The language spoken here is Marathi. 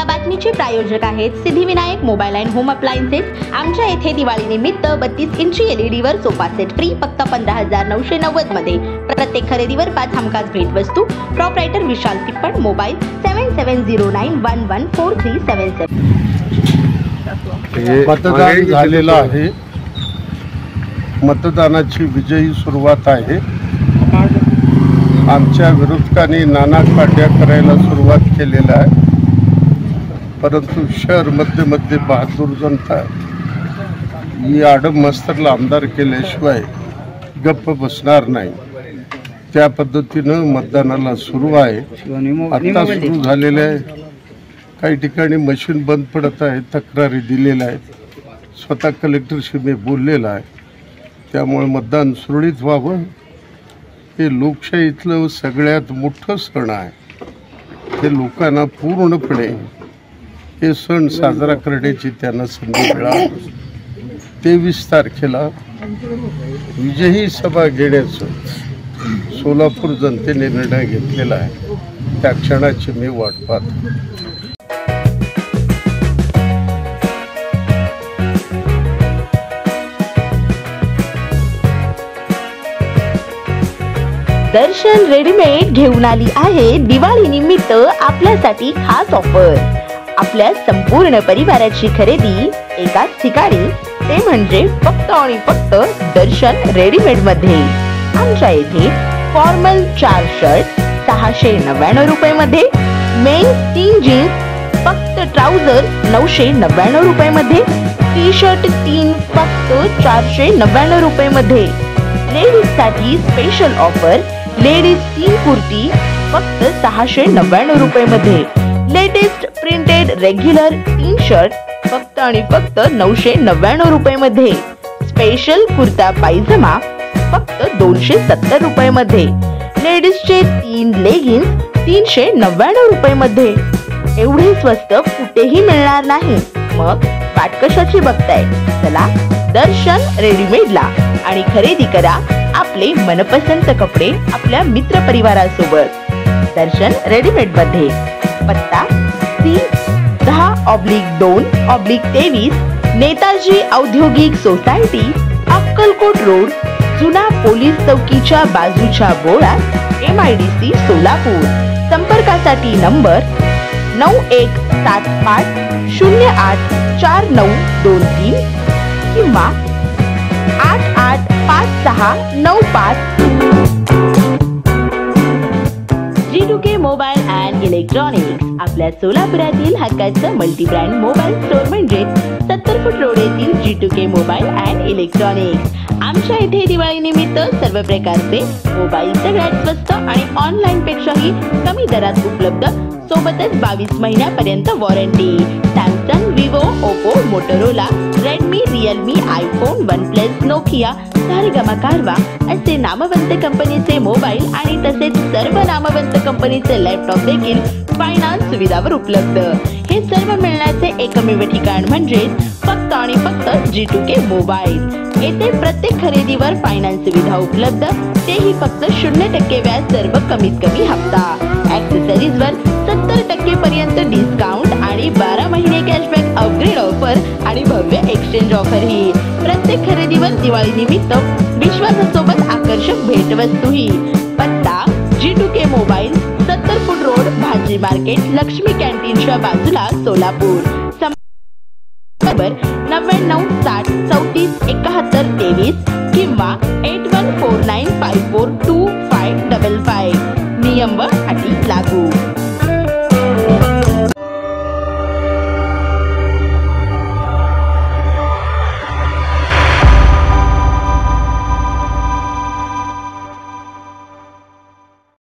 बातमीचे प्रायोजक आहेत Siddhivinayak mobile and home appliances. आमच्या येथे दिवाळी निमित्त 32 इंची LED वर सोफा सेट फ्री फक्त 15,990 मध्ये। प्रत्येक खरेदीवर 5 हमखास भेटवस्तू। प्रॉपरायटर विशाल तिप्पड, मोबाईल 7709114377। मतदान झालेलं आहे। मतदानाची विजयी सुरुवात आहे। आमच्या विरोधकांनी नाना काड्या करायला सुरुवात केलेली आहे, परंतु शहर मध्ये बहादूर जनता ही आडम मस्तरला आमदार केल्याशिवाय गप्प बसणार नाही। त्या पद्धतीनं मतदानाला सुरू आहे। आता सुरू झालेले आहे। काही ठिकाणी मशीन बंद पडत आहे, तक्रारी दिलेल्या आहेत। स्वतः कलेक्टरशी मी बोललेला आहे। त्यामुळे मतदान सुरळीत व्हावं हे लोकशाहीतलं सगळ्यात मोठं सण आहे। हे लोकांना पूर्णपणे हे सण साजरा करण्याची त्यांना संधी मिळाली। 23 तारखेला विजयी सभा घेण्याचं सोलापूर जनतेने निर्णय घेतलेला आहे। त्या क्षणाची मी वाट पाहतो। दर्शन रेडीमेड घेऊन आली आहे दिवाळी निमित्त आपल्यासाठी खास ऑफर। आपल्या संपूर्ण परिवाराची खरेदी एकाच ठिकाणी, ते म्हणजे फक्त आणि फक्त दर्शन रेडीमेड मध्ये। आमच्या येथे फॉर्मल 4 शर्ट 699 रुपये मध्ये, मेन्स 3 जीन्स फक्त ट्राउझर 999 रुपये मध्ये, टी शर्ट 3 फक्त 499 रुपये मध्ये। लेडीज साठी स्पेशल ऑफर, लेडीज 3 कुर्ती फक्त 699 रुपये मध्ये। लेटेस्ट प्रिंटेड रेग्युलर 3 शर्ट फक्त आणि फक्त 999 रुपये मध्ये। स्पेशल कुर्ता पायजमा फक्त 270 रुपये मध्ये। लेडीजचे 3 लेगिन्स 399 रुपये मध्ये। एवढे स्वस्त कुठेही मिळणार नाही, मग वाट कशाची बघताय? चला दर्शन रेडीमेडला आणि खरेदी करा आपले मनपसंत कपडे आपल्या मित्र परिवारासोबत। दर्शन रेडीमेड मध्ये पत्ता C10/2/23 नेताजी औद्योगिक सोसायटी, अक्कलकोट रोड, जुना पोलीस चौकीच्या बाजूच्या बोळात, MIDC सोलापूर। संपर्कासाठी नंबर 9178084923 किंवा 885695। G2K मोबाईल अँड इलेक्ट्रॉनिक्स आपल्या सोलापुरातील हक्काचं मल्टी ब्रँड मोबाईल स्टोर म्हणजे 70 फूट रोड येथील G2K मोबाईल अँड इलेक्ट्रॉनिक्स। आमच्या इथे दिवाळी निमित्त सर्व प्रकारचे मोबाईल सगळ्यात स्वस्त आणि ऑनलाईन पेक्षाही कमी दरात उपलब्ध, सोबतच 22 महिन्यापर्यंत warranty. Samsung, Vivo, Oppo, Motorola, Redmi, Realme, iPhone, OnePlus, Nokia, Saregama कारवा असे नामवंत कंपनीचे मोबाईल आणि तसेच सर्व नामवंत कंपनीचे लॅपटॉप देखील फायनान्स सुविधावर उपलब्ध। हे सर्व मिळण्याचे एकमेव ठिकाण म्हणजे फक्त आणि फक्त G2K मोबाईल। येथे प्रत्येक खरेदीवर फायनान्स सुविधा उपलब्ध, तेही फक्त 0% व्याज, सर्व कमीत कमी हप्ता। ॲक्सेसरीजवर 70% पर्यंत डिस्काउंट आणि 12 महिने कॅशबॅक, अपग्रेड ऑफर आणि भव्य एक्सचेंज ऑफर ही। प्रत्येक खरेदीवर दिवाळी निमित्त विश्वासासोबत आकर्षक भेटवस्तूही। पत्ता G2K मोबाईल, 70 फूट रोड, भाजी मार्केट, लक्ष्मी कॅन्टीनच्या बाजूला, सोलापूर। संपर्क 99 60 34 71 23 किंवा